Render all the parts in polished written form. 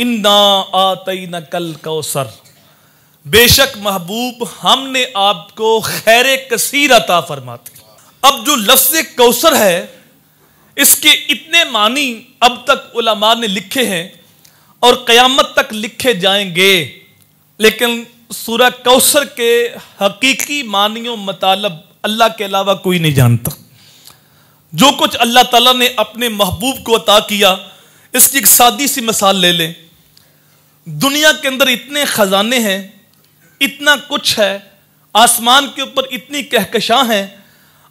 इन्ना आतैना कल कौसर, बेशक महबूब हमने आपको खैर कसीर अता फरमाते। अब जो लफ्ज़ कौसर है इसके इतने मानी अब तक उलमा ने लिखे हैं और क़यामत तक लिखे जाएंगे, लेकिन सूरह कौसर के हकीकी मानियों मतलब अल्लाह के अलावा कोई नहीं जानता। जो कुछ अल्लाह ताला ने अपने महबूब को अता किया, इसकी एक सादी सी मिसाल ले लें। दुनिया के अंदर इतने खजाने हैं, इतना कुछ है, आसमान के ऊपर इतनी कहकशां हैं,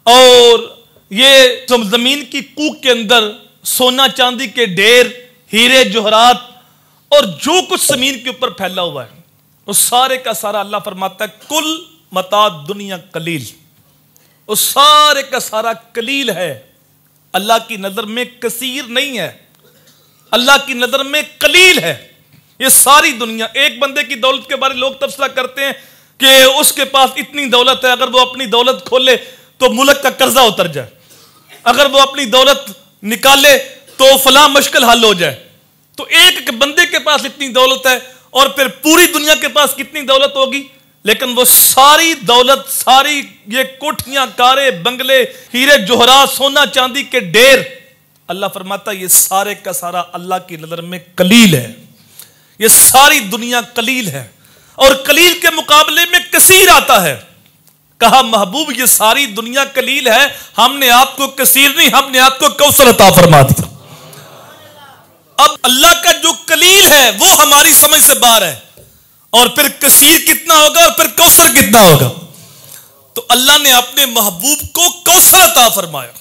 और ये ज़मीन की कूक के अंदर सोना चांदी के ढेर, हीरे जवाहरात और जो कुछ ज़मीन के ऊपर फैला हुआ है, वो सारे का सारा अल्लाह फरमाता है कुल मता दुनिया कलील, वो सारे का सारा कलील है। अल्लाह की नज़र में कसीर नहीं है, अल्लाह की नज़र में कलील है। ये सारी दुनिया, एक बंदे की दौलत के बारे में लोग तबसरा करते हैं कि उसके पास इतनी दौलत है, अगर वो अपनी दौलत खोले तो मुल्क का कर्जा उतर जाए, अगर वो अपनी दौलत निकाले तो फलां मुश्किल हल हो जाए। तो एक बंदे के पास इतनी दौलत है और फिर पूरी दुनिया के पास कितनी दौलत होगी, लेकिन वो सारी दौलत, सारी ये कोठियां, कारे, बंगले, हीरे जवाहरात, सोना चांदी के ढेर, अल्लाह फरमाता ये सारे का सारा अल्लाह की नजर में कलील है। ये सारी दुनिया कलील है और कलील के मुकाबले में कसीर आता है। कहा महबूब ये सारी दुनिया कलील है, हमने आपको कसीर नहीं, हमने आपको कौसर अता फरमा दिया। अब अल्लाह का जो कलील है वो हमारी समझ से बाहर है, और फिर कसीर कितना होगा और फिर कौसर कितना होगा। तो अल्लाह ने अपने महबूब को कौसर अता फरमाया।